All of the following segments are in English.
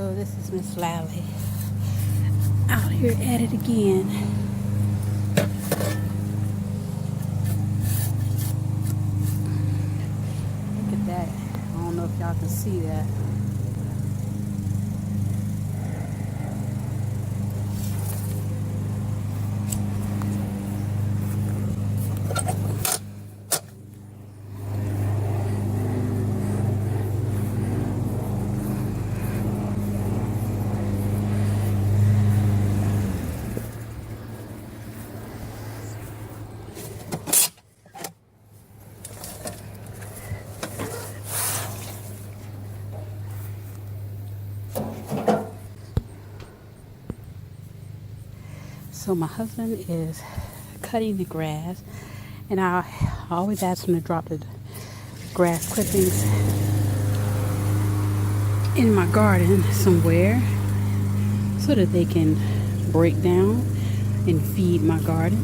So this is Miss Lally out here at it again. Look at that. I don't know if y'all can see that. So my husband is cutting the grass, and I always ask him to drop the grass clippings in my garden somewhere so that they can break down and feed my garden.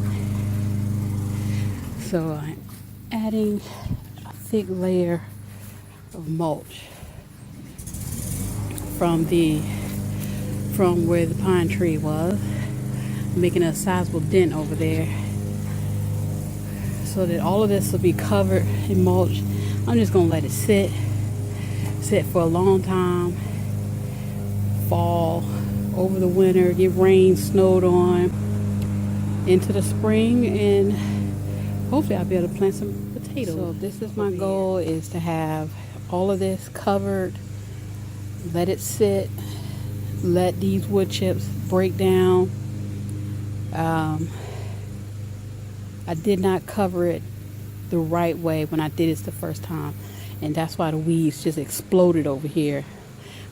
So I'm adding a thick layer of mulch from where the pine tree was, making a sizable dent over there so that all of this will be covered in mulch. I'm just gonna let it sit for a long time, fall, over the winter, get rain, snowed on, into the spring, and hopefully I'll be able to plant some potatoes. So this is my goal, is to have all of this covered, let it sit, let these wood chips break down. I did not cover it the right way when I did it the first time, and that's why the weeds just exploded over here,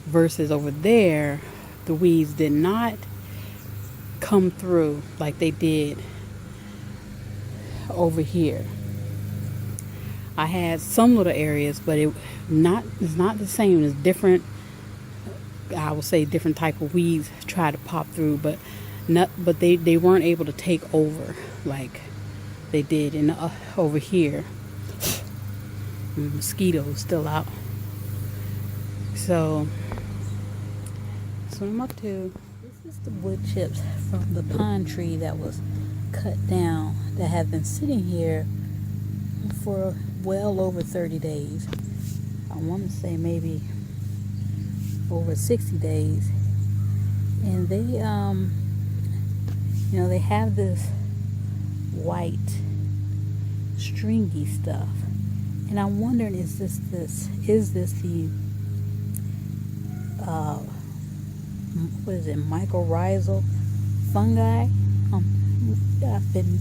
versus over there the weeds did not come through like they did over here. I had some little areas, but it's not the same. It's different. I would say different type of weeds try to pop through, but they weren't able to take over like they did in over here. Mosquitoes still out. So that's what I'm up to. This is the wood chips from the pine tree that was cut down, that have been sitting here for well over 30 days. I want to say maybe over 60 days. And they they have this white stringy stuff, and I'm wondering, is this the what is it, mycorrhizal fungi I've been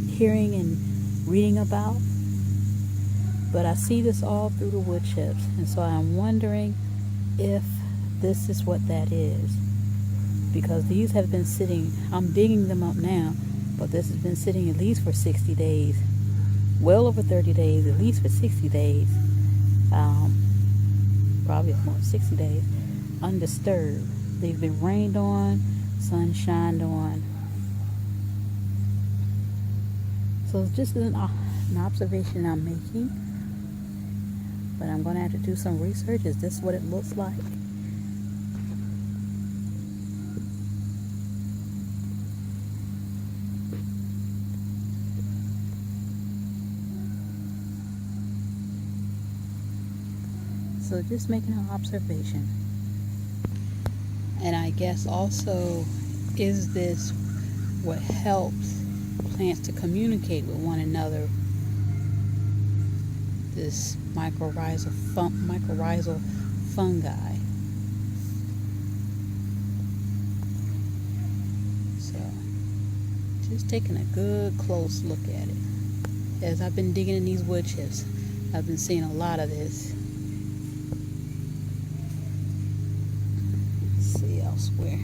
hearing and reading about? But I see this all through the wood chips, and so I'm wondering if this is what that is, because these have been sitting. I'm digging them up now, but this has been sitting at least for 60 days, well over 30 days, at least for 60 days, probably more 60 days, undisturbed. They've been rained on, sun shined on. So it's just an observation I'm making, but I'm going to have to do some research. Is this what it looks like? So just making an observation. And I guess also, is this what helps plants to communicate with one another? This mycorrhizal fungi. So just taking a good close look at it. As I've been digging in these wood chips, I've been seeing a lot of this. Elsewhere.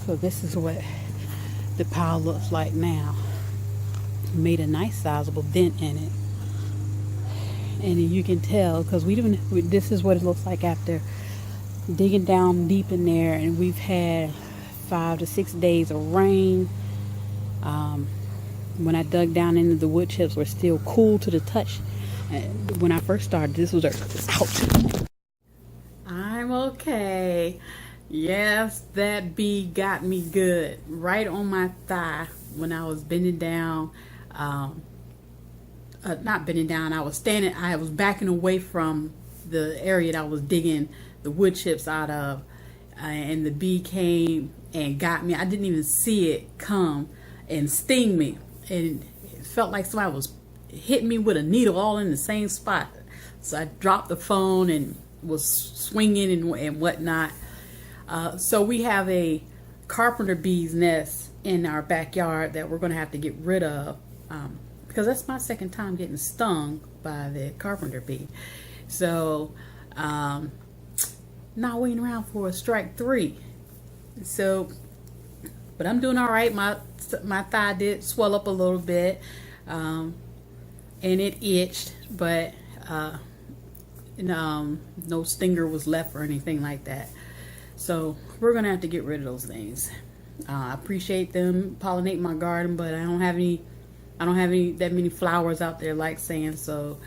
So this is what the pile looks like now. Made a nice sizable dent in it, and you can tell because this is what it looks like after digging down deep in there, and we've had 5 to 6 days of rain. When I dug down into the wood chips, were still cool to the touch. When I first started, this was ouch. I'm okay. Yes, that bee got me good, right on my thigh when I was bending down. Not bending down. I was standing. I was backing away from the area that I was digging the wood chips out of, and the bee came and got me. I didn't even see it come and sting me, and it felt like somebody was hitting me with a needle all in the same spot. So I dropped the phone and was swinging and whatnot. So we have a carpenter bee's nest in our backyard that we're going to have to get rid of, because that's my second time getting stung by the carpenter bee. So not waiting around for a strike three. So, but I'm doing all right. My thigh did swell up a little bit, and it itched, but no stinger was left or anything like that. So we're gonna have to get rid of those things. I appreciate them pollinating my garden, but I don't have any that many flowers out there like saying, so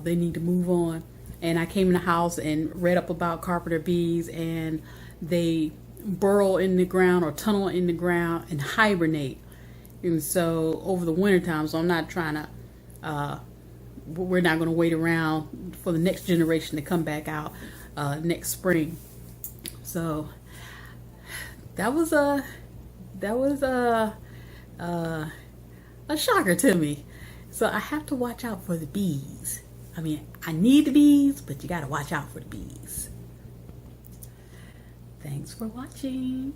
they need to move on. And I came in the house and read up about carpenter bees, and they burrow in the ground or tunnel in the ground and hibernate. And so over the winter time, so I'm not trying to we're not going to wait around for the next generation to come back out next spring. So that was a shocker to me. So I have to watch out for the bees. I mean, I need the bees, but you got to watch out for the bees. Thanks for watching.